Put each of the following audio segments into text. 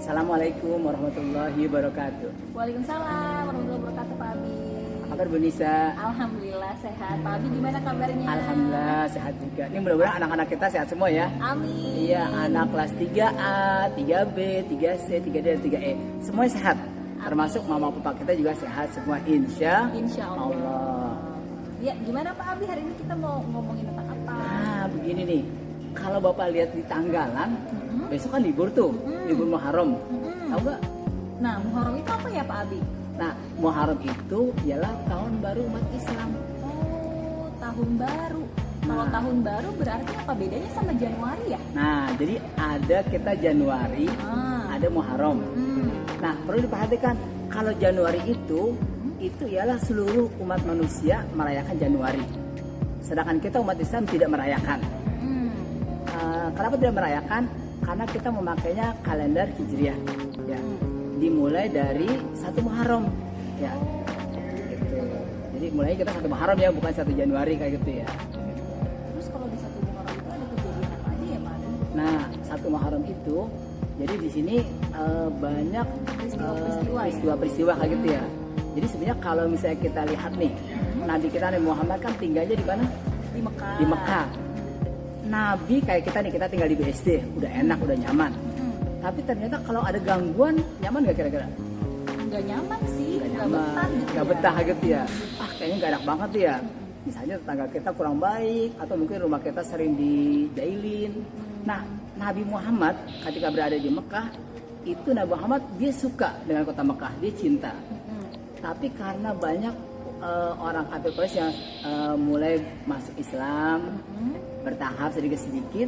Assalamualaikum warahmatullahi wabarakatuh. Waalaikumsalam warahmatullahi wabarakatuh, Pak Abi. Apa kabar Bu Nisa? Alhamdulillah sehat. Pak Abi gimana kabarnya? Alhamdulillah sehat juga. Ini mudah-mudahan anak-anak kita sehat semua ya. Amin. Iya, anak kelas 3A, 3B, 3C, 3D, dan 3E. Semuanya sehat. Termasuk mama papa kita juga sehat semua, insya Allah. Ya, gimana Pak Abi, hari ini kita mau ngomongin tentang apa? Nah, begini nih. Kalau Bapak lihat di tanggalan, besok kan libur tuh, libur Muharram. Tahu nggak? Nah, Muharram itu apa ya Pak Abi? Nah, Muharram itu ialah tahun baru umat Islam. Oh, tahun baru. Kalau Nah. tahun baru berarti apa bedanya sama Januari ya? Nah, jadi ada kita Januari, ada Muharram. Nah, perlu diperhatikan kalau Januari itu ialah seluruh umat manusia merayakan Januari. Sedangkan kita umat Islam tidak merayakan. Kenapa tidak merayakan? Karena kita memakainya kalender Hijriah. Ya, dimulai dari 1 Muharram. Ya, gitu. Jadi mulai kita 1 Muharram ya, bukan 1 Januari kayak gitu ya. Terus kalau di 1 Muharram itu ada kejadian apa aja ya Pak Abi? Nah, 1 Muharram itu, jadi di sini banyak peristiwa-peristiwa kayak gitu ya. Jadi sebenarnya kalau misalnya kita lihat nih, Nabi kita Nabi Muhammad kan tinggalnya di mana? Di Mekah. Di Mekah. Nabi kayak kita nih, kita tinggal di BSD, udah enak, udah nyaman. Tapi ternyata kalau ada gangguan, nyaman gak kira-kira? Nggak nyaman sih, Nggak nggak nyaman, betah gitu nggak ya. betah gitu ya. Kayaknya nggak enak banget ya. Misalnya tetangga kita kurang baik, atau mungkin rumah kita sering dijailin. Nah, Nabi Muhammad ketika berada di Mekah, itu Nabi Muhammad dia suka dengan kota Mekah, dia cinta. Tapi karena banyak orang kafir Quraisy yang mulai masuk Islam, bertahap sedikit-sedikit.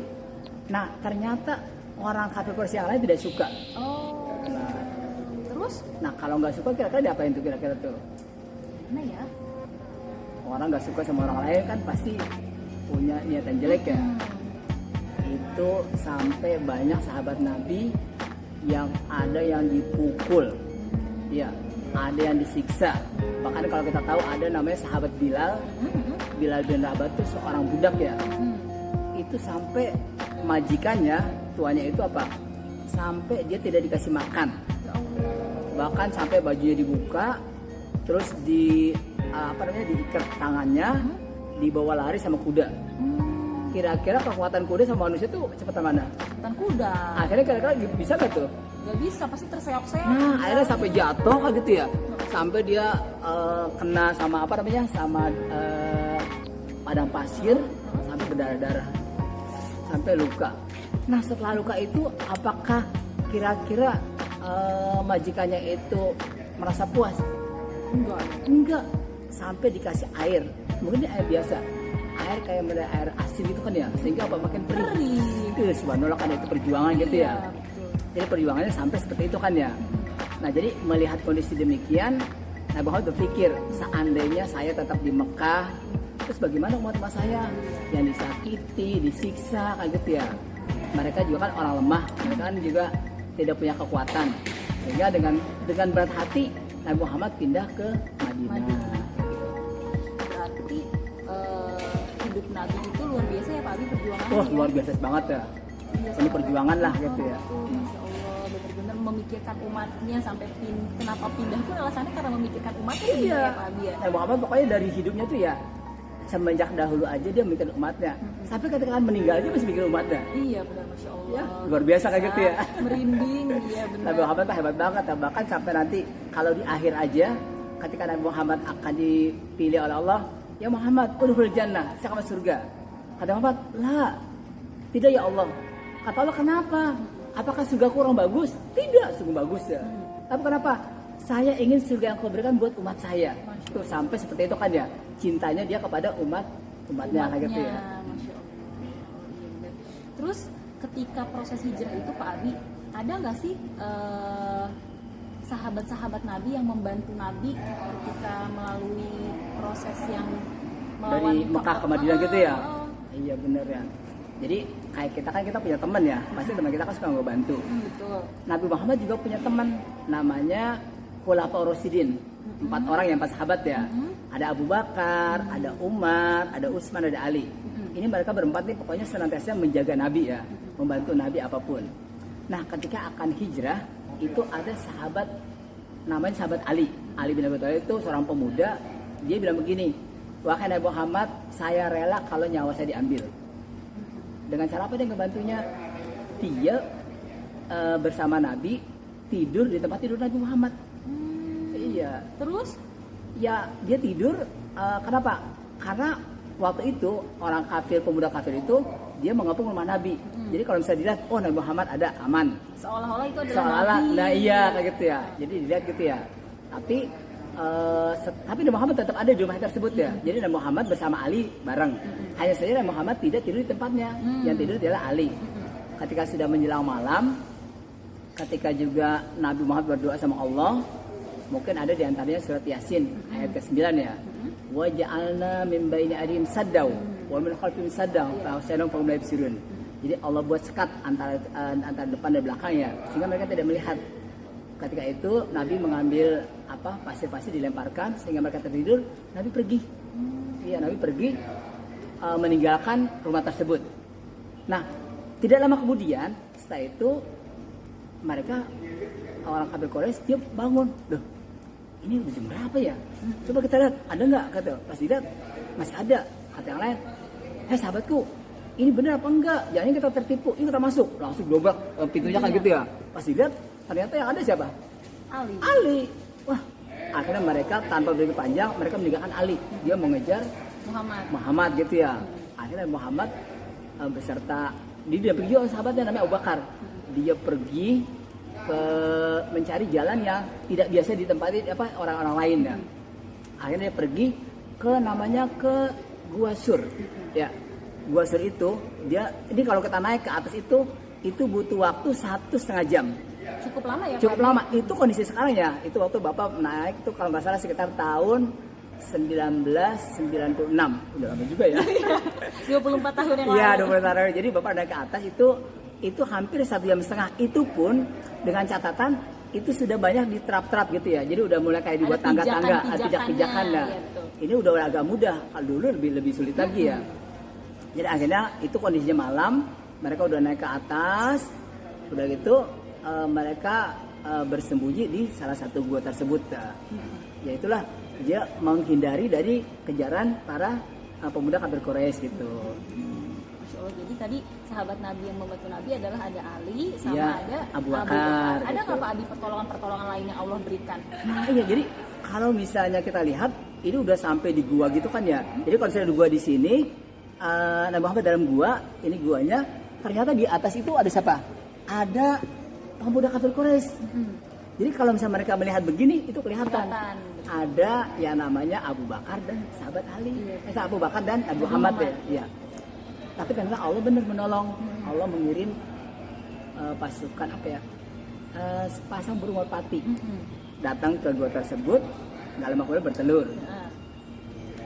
Nah, ternyata orang kafir Quraisy yang lain tidak suka. Oh. Terus? Nah, kalau nggak suka kira-kira diapain tuh kira-kira tuh? Gimana ya? Orang nggak suka sama orang lain kan pasti punya niatan jelek ya. Itu sampai banyak sahabat Nabi yang ada yang dipukul, ya, ada yang disiksa. Bahkan kalau kita tahu ada namanya sahabat Bilal, Bilal bin Rabah itu seorang budak ya. Itu sampai majikannya, tuannya itu apa? Sampai dia tidak dikasih makan. Bahkan sampai bajunya dibuka, terus diikat tangannya, dibawa lari sama kuda. Kira-kira kekuatan kuda sama manusia tuh cepetan mana? Kecepatan kuda. Akhirnya kira-kira bisa gak tuh? Gak bisa, pasti terseok-seok. Nah, akhirnya sampai jatuh kayak gitu ya. Sampai dia kena sama sama padang pasir, sampai berdarah-darah, sampai luka. Nah, setelah luka itu apakah kira-kira majikannya itu merasa puas? Enggak. Sampai dikasih air, mungkin air biasa, air kayak air asin gitu kan ya, sehingga apa makin perih. Subhanallah, kan itu perjuangan gitu ya. Jadi perjuangannya sampai seperti itu kan ya. Nah, jadi melihat kondisi demikian, Nabi Muhammad berpikir, seandainya saya tetap di Mekah, terus bagaimana umat-umat saya yang disakiti, disiksa kayak gitu ya. Mereka juga kan orang lemah, mereka kan juga tidak punya kekuatan. Sehingga dengan berat hati Nabi Muhammad pindah ke Madinah. Berarti hidup Nabi itu luar biasa ya Pak Abi, perjuangannya. Wah, luar biasa banget ya. Ini perjuangan lah gitu ya. Masya Allah, benar-benar memikirkan umatnya sampai kenapa pindah pun alasannya karena memikirkan umatnya sebenarnya ya Pak Abi ya. Nabi Muhammad pokoknya dari hidupnya tuh ya, semenjak dahulu aja dia memikirkan umatnya. Sampai ketika meninggal dia masih mikir umatnya. Iya benar, Masya Allah. Ya, luar biasa kayak gitu ya. Merinding, iya benar. Nabi Muhammad tuh hebat banget ya. Bahkan sampai nanti kalau di akhir aja, ketika Nabi Muhammad akan dipilih oleh Allah, ya Muhammad, udkhul jannah, saya akan masuk surga. Kata Muhammad, lah, tidak ya Allah. Kata Allah, kenapa? Apakah surga kurang bagus? Tidak, sungguh bagus ya. Tapi kenapa? Saya ingin surga yang kau berikan buat umat saya. Tuh sampai seperti itu kan ya. Cintanya dia kepada umatnya kayak gitu ya. Masya Allah. Terus ketika proses hijrah itu Pak Abi, ada nggak sih sahabat-sahabat Nabi yang membantu Nabi ketika melalui proses yang dari Mekah ke Madinah gitu ya? Iya bener ya. Jadi kayak kita punya teman ya, pasti teman kita kan suka ngebantu. Betul. Nabi Muhammad juga punya teman namanya Khulafaur Rasyidin. 4 orang yang pas sahabat ya. Ada Abu Bakar, ada Umar, ada Utsman, ada Ali. Ini mereka berempat nih pokoknya senantiasa menjaga Nabi ya, membantu Nabi apapun. Nah, ketika akan hijrah, itu ada sahabat namanya sahabat Ali bin Abi Thalib. Itu seorang pemuda, dia bilang begini, wahai Nabi Muhammad, saya rela kalau nyawa saya diambil. Dengan cara apa dia ngebantunya? Dia bersama Nabi tidur di tempat tidur Nabi Muhammad. Iya. Terus? Ya dia tidur. Kenapa? Karena waktu itu orang kafir, pemuda kafir itu dia mengepung rumah Nabi. Jadi kalau misalnya dilihat, oh Nabi Muhammad ada, aman. Seolah-olah itu adalah Seolah-olah, Nabi. nah iya kayak gitu ya. Jadi dilihat gitu ya. Tapi Nabi Muhammad tetap ada di rumah tersebut ya. Jadi Nabi Muhammad bersama Ali bareng. Hanya saja Nabi Muhammad tidak tidur di tempatnya. Yang tidur adalah Ali. Ketika sudah menjelang malam, ketika juga Nabi Muhammad berdoa sama Allah, mungkin ada di antaranya surat Yasin ayat ke-9 ya. Wa ja'alna min baini adim saddaw wa min khalfihim saddaw fa ahsanu fa hum la yubsirun. Jadi Allah buat sekat antara depan dan belakang ya, sehingga mereka tidak melihat. Ketika itu Nabi mengambil pasir-pasir dilemparkan sehingga mereka tertidur. Nabi pergi. Iya, Nabi pergi meninggalkan rumah tersebut. Nah, tidak lama kemudian setelah itu mereka orang kafir Quraisy dia bangun. Loh, ini udah jam berapa ya? Coba kita lihat, ada nggak? Kata, pas dilihat masih ada. Kata yang lain, hei sahabatku, ini benar apa enggak? Jangan kita tertipu, ini kita masuk. Langsung dobrak pintunya kan gitu ya. Pas dilihat, ternyata yang ada siapa? Ali. Wah, akhirnya mereka tanpa berpikir panjang, mereka meninggalkan Ali. Dia mengejar Muhammad gitu ya. Akhirnya Muhammad beserta dia pergi oleh sahabatnya namanya Abu Bakar. Dia pergi mencari jalan yang tidak biasa ditempati orang-orang lain ya. Akhirnya dia pergi ke Gua Sur. Ya. Gua Sur itu ini kalau kita naik ke atas itu butuh waktu 1,5 jam. Cukup lama ya? Cukup lama. Itu kondisi sekarang ya. Itu waktu Bapak naik itu kalau nggak salah sekitar tahun 1996. Udah lama juga ya. 24 tahun yang lalu. Iya, 24 tahun. Jadi Bapak naik ke atas itu hampir 1,5 jam. Itu pun dengan catatan itu sudah banyak diterap-terap gitu ya. Jadi udah mulai kayak dibuat tangga-tangga, pijak-pijakan dah. Gitu. Ini udah agak mudah. Kalau dulu lebih sulit lagi ya. Jadi akhirnya itu kondisinya malam, mereka udah naik ke atas. Udah gitu mereka bersembunyi di salah satu gua tersebut. Ya itulah dia menghindari dari kejaran para pemuda kafir Quraisy gitu. Jadi tadi sahabat Nabi yang membantu Nabi adalah ada Ali sama ya, ada Abu Bakar. Ada nggak Pak Abi pertolongan lain yang Allah berikan? Nah iya, jadi kalau misalnya kita lihat ini udah sampai di gua gitu kan ya. Jadi kalau misalnya di gua di sini, Nabi Muhammad dalam gua, ini guanya ternyata di atas itu ada siapa? Ada pemuda kafir Quraisy. Jadi kalau misalnya mereka melihat begini itu kelihatan. Ada yang namanya Abu Bakar dan sahabat Ali. Abu Bakar dan Abu Muhammad ya. Iya. Tapi ternyata Allah benar menolong. Allah mengirim pasukan sepasang burung merpati datang ke gua tersebut. Nggak lama kemudian bertelur.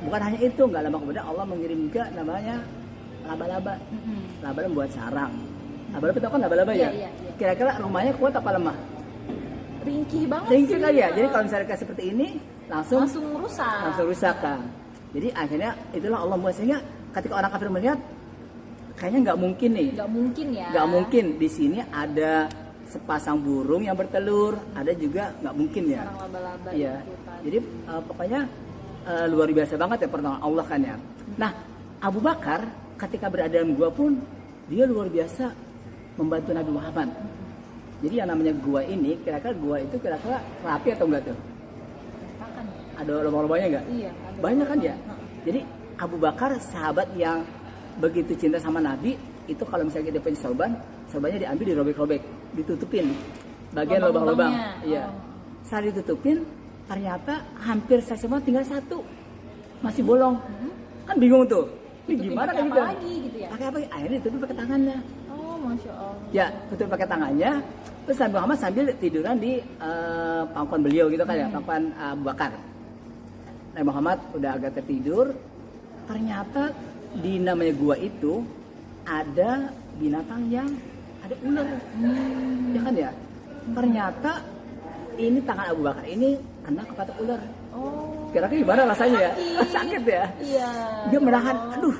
Bukan hanya itu, nggak lama kemudian Allah mengirim juga namanya laba-laba. Laba-laba membuat sarang. Laba-laba itu kan laba-laba ya. Iya. Kira-kira rumahnya kuat apa lemah? Ringkih banget. Ringkih kali ya. Jadi kalau misalnya kayak seperti ini langsung rusak kan. Jadi akhirnya itulah Allah membuat, sehingga ketika orang kafir melihat kayaknya nggak mungkin nih. Nggak mungkin di sini ada sepasang burung yang bertelur, ada juga nggak mungkin ya. Sarang laba-laba. Iya. Jadi pokoknya luar biasa banget ya pertolongan Allah kan ya. Nah Abu Bakar ketika berada dalam gua pun dia luar biasa membantu Nabi Muhammad. Jadi yang namanya gua ini kira-kira gua itu kira-kira rapi atau enggak tuh? Ada lubang-lubangnya enggak? Iya. Banyak kan ya. Jadi Abu Bakar sahabat yang begitu cinta sama Nabi, itu kalau misalnya dia punya sorbannya diambil, dirobek-robek, ditutupin bagian lubang-lubang. Iya. Saat ditutupin, ternyata hampir semua tinggal satu masih bolong. Kan bingung tuh. Ini gimana kan gitu? Pakai apa? Akhirnya ditutup pakai tangannya. Oh, Masya Allah. Ya, tutup pakai tangannya. Terus Nabi Muhammad sambil tiduran di pangkuan beliau gitu kan ya, pangkuan Abu Bakar. Nabi Muhammad udah agak tertidur. Ternyata di namanya gua itu ada binatang yang ada ular. Ya kan ya? Ternyata ini tangan Abu Bakar ini kena kepada ular. Oh. Kira-kira gimana rasanya ya? Sakit ya? Iya. Dia menahan, aduh,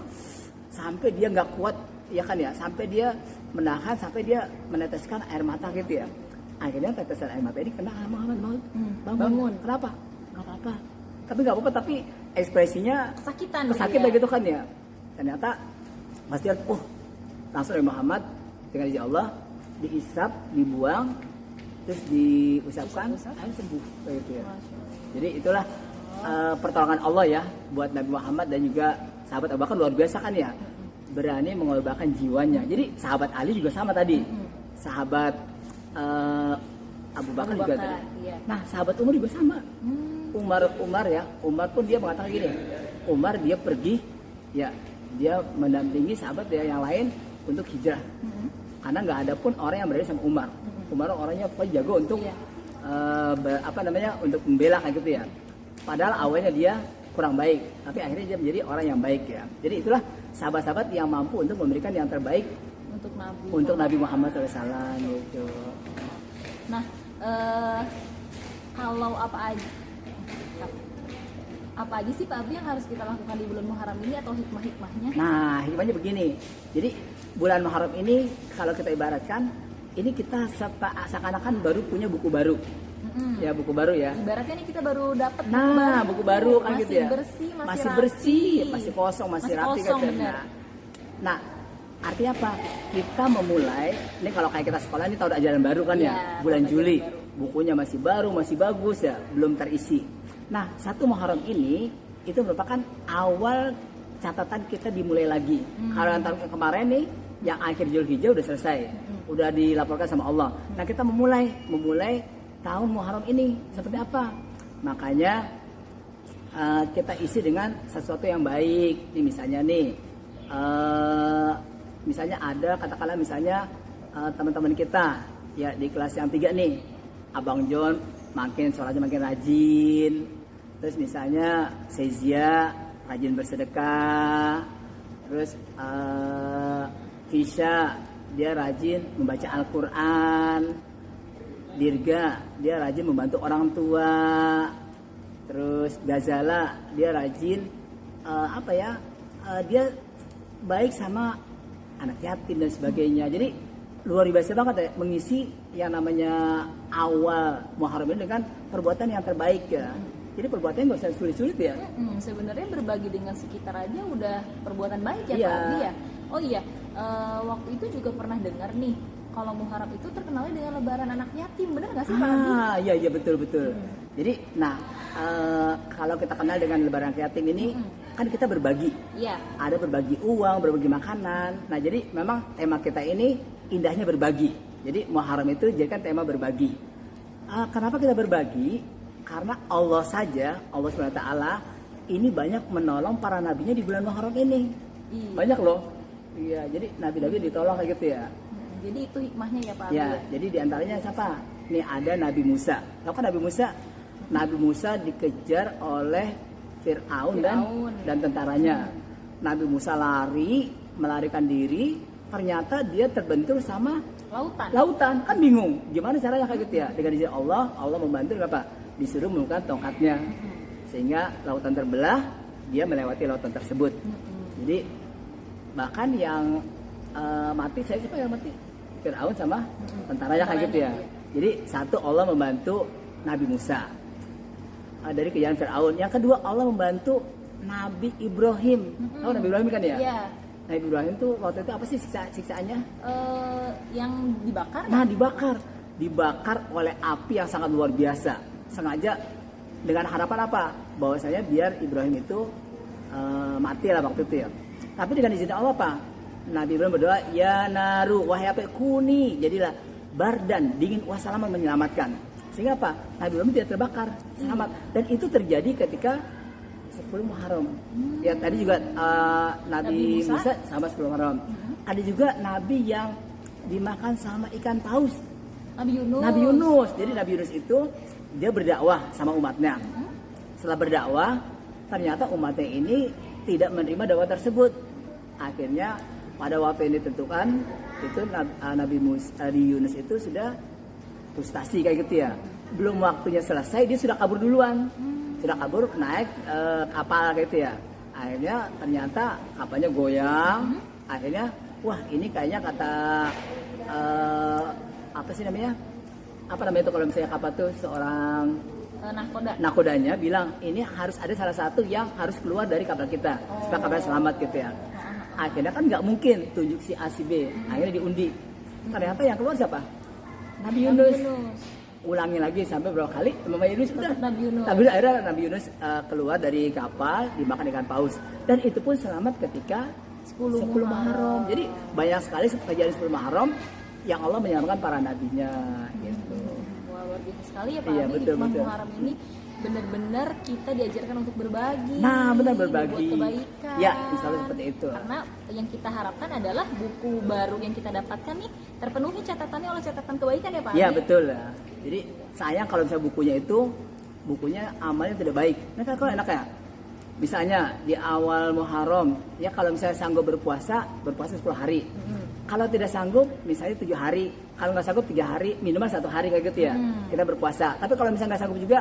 sampai dia nggak kuat, ya kan ya? Sampai dia menahan, sampai dia meneteskan air mata gitu ya. Akhirnya tetesan air mata ini kena Muhammad, Bangun. Kenapa? Nggak apa-apa. Tapi nggak apa-apa, tapi ekspresinya kesakitan gitu kan ya. Ternyata pasti langsung dari Muhammad dengan izin Allah diisap, dibuang, terus diusapkan, akhirnya sembuh kayak gitu ya. Jadi itulah pertolongan Allah ya buat Nabi Muhammad dan juga sahabat Abu Bakar luar biasa kan ya, berani mengorbankan jiwanya. Jadi sahabat Ali juga sama tadi, sahabat Abu Bakar juga tadi. Iya. Nah sahabat Umar juga sama. Umar pun dia mengatakan gini, Umar dia pergi ya, dia mendampingi sahabat ya yang lain untuk hijrah, karena nggak ada pun orang yang berani sama Umar. Umar orangnya pokoknya jago untuk untuk membela kayak gitu ya. Padahal awalnya dia kurang baik, tapi akhirnya dia menjadi orang yang baik ya. Jadi itulah sahabat-sahabat yang mampu untuk memberikan yang terbaik untuk Nabi Muhammad SAW gitu. Nah, kalau apa aja sih Pak Abi yang harus kita lakukan di bulan Muharram ini atau hikmah-hikmahnya? Nah, hikmahnya begini. Jadi bulan Muharram ini kalau kita ibaratkan, ini kita seakan-akan baru punya buku baru. Ya, buku baru ya. Ibaratnya nih kita baru dapat buku baru kan gitu ya. Masih bersih, masih kosong, masih rapi kan. Nah, artinya apa? Kita memulai, ini kalau kayak kita sekolah ini tahun ajaran baru kan ya, bulan Juli. Bukunya masih baru, masih bagus ya, belum terisi. Nah, 1 Muharram ini itu merupakan awal catatan kita dimulai lagi. Kalau yang tahun kemarin nih, yang akhir Zulhijjah udah selesai, udah dilaporkan sama Allah. Nah, kita memulai tahun Muharram ini seperti apa? Makanya kita isi dengan sesuatu yang baik. Ini misalnya nih, misalnya ada katakanlah misalnya teman-teman kita ya di kelas yang 3 nih, Abang John makin sholatnya makin rajin. Terus misalnya Sezia rajin bersedekah. Terus Fisha dia rajin membaca Al-Quran. Dirga dia rajin membantu orang tua. Terus Gazala dia rajin dia baik sama anak yatim dan sebagainya. Jadi luar biasa banget ya mengisi yang namanya awal Muharram ini dengan perbuatan yang terbaik ya. Jadi perbuatannya nggak usah sulit-sulit ya. Sebenarnya berbagi dengan sekitar aja udah perbuatan baik ya Pak Abi ya. Oh iya, waktu itu juga pernah dengar nih kalau Muharram itu terkenalnya dengan Lebaran anak yatim, benar nggak sih Pak Abi? Iya betul. Jadi kalau kita kenal dengan Lebaran anak yatim ini kan kita berbagi. Iya. Ada berbagi uang, berbagi makanan. Nah jadi memang tema kita ini indahnya berbagi. Jadi Muharram itu jadikan tema berbagi. Kenapa kita berbagi? Karena Allah saja, Allah SWT ini banyak menolong para nabinya di bulan Muharram ini. Banyak loh. Iya, jadi nabi-nabi ditolong kayak gitu ya. Jadi itu hikmahnya ya Pak Abi. Ya, jadi diantaranya siapa? Nih ada Nabi Musa. Tahu kan Nabi Musa? Nabi Musa dikejar oleh Fir'aun dan tentaranya. Nabi Musa melarikan diri, ternyata dia terbentur sama lautan. Kan bingung, gimana caranya kayak gitu ya? Dengan izin Allah membantu apa? Disuruh menggunakan tongkatnya. Sehingga lautan terbelah, dia melewati lautan tersebut. Jadi bahkan yang mati, siapa yang mati? Fir'aun sama tentaranya kayak gitu ya. Jadi satu, Allah membantu Nabi Musa dari kejahatan Fir'aun. Yang kedua, Allah membantu Nabi Ibrahim. Tahu Nabi Ibrahim kan ya? Iya. Nabi Ibrahim tuh waktu itu apa sih siksaannya? Yang dibakar. Nah, dibakar oleh api yang sangat luar biasa. Sengaja dengan harapan apa? Bahwasanya biar Ibrahim itu mati lah waktu itu ya. Tapi dengan izin Allah apa? Nabi Ibrahim berdoa, ya naru, wahai api kuni, jadilah bardan, dingin, wassalaman, menyelamatkan. Sehingga apa? Nabi Ibrahim tidak terbakar, selamat. Dan itu terjadi ketika 10 Muharram. Ya tadi juga Nabi Musa sama 10 Muharram. Ada juga Nabi yang dimakan sama ikan paus. Nabi Yunus. Jadi Nabi Yunus itu dia berdakwah sama umatnya. Setelah berdakwah, ternyata umatnya ini tidak menerima dakwah tersebut. Akhirnya pada waktu yang ditentukan itu Nabi Yunus itu sudah frustasi kayak gitu ya. Belum waktunya selesai dia sudah kabur duluan. Sudah kabur naik kapal kayak gitu ya. Akhirnya ternyata kapalnya goyang. Akhirnya wah ini kayaknya kata apa sih namanya? apa namanya itu kalau misalnya kapal tuh seorang Nahkoda. nakodanya bilang ini harus ada salah satu yang harus keluar dari kapal kita supaya kapal selamat gitu ya. Akhirnya kan nggak mungkin tunjuk si A si B, akhirnya diundi. Ternyata yang keluar siapa? Nabi Yunus. Ulangi lagi sampai berapa kali? Nabi Yunus udah. Nabi Yunus. Tapi akhirnya Nabi Yunus keluar dari kapal dimakan ikan paus dan itu pun selamat ketika 10 Muharram. Jadi banyak sekali kejadian 10 Muharram yang Allah menyelamatkan para nabinya gitu. Wah, luar biasa sekali ya Pak Iya, Abi. betul, Hikmah betul. Muharram ini benar-benar kita diajarkan untuk berbagi. Nah, benar berbagi. Buat kebaikan. Ya, insya Allah seperti itu. Karena yang kita harapkan adalah buku baru yang kita dapatkan nih terpenuhi catatannya oleh catatan kebaikan ya Pak Abi. Iya betul lah. Jadi sayang kalau misalnya bukunya amalnya tidak baik. Nah kalau enak ya. Misalnya di awal Muharram ya kalau misalnya sanggup berpuasa 10 hari. Kalau tidak sanggup misalnya 7 hari. Kalau nggak sanggup 3 hari minimal 1 hari kayak gitu ya. Kita berpuasa. Tapi kalau misalnya nggak sanggup juga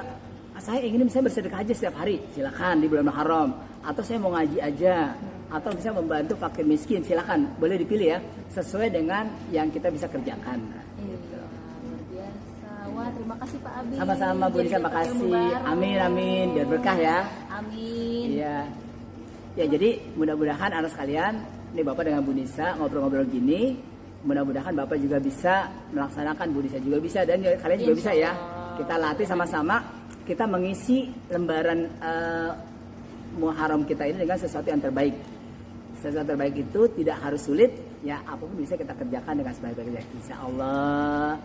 saya ingin misalnya bersedekah aja setiap hari, silakan di bulan Muharram. Atau saya mau ngaji aja, atau bisa membantu fakir miskin, silakan, boleh dipilih ya, sesuai dengan yang kita bisa kerjakan. Iya, luar biasa. Wah, terima kasih Pak Abi. Sama-sama Bu Nisa, Jadi dapat ilmu makasih. baru. Amin amin, biar berkah ya. Amin. Iya. Ya jadi mudah-mudahan anak sekalian, nih Bapak dengan Bu Nisa ngobrol-ngobrol gini, mudah-mudahan Bapak juga bisa melaksanakan, Bu Nisa juga bisa dan kalian juga bisa ya. Kita latih sama-sama, kita mengisi lembaran Muharram kita ini dengan sesuatu yang terbaik. Sesuatu terbaik itu tidak harus sulit, ya apapun bisa kita kerjakan dengan sebaik-baiknya. Insya Allah.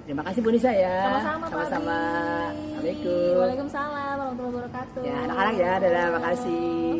Terima kasih Bu Nisa ya. Sama-sama Pak Sama-sama. Abi. Assalamualaikum. Waalaikumsalam warahmatullahi wabarakatuh. Ya anak-anak ya, dadah, makasih.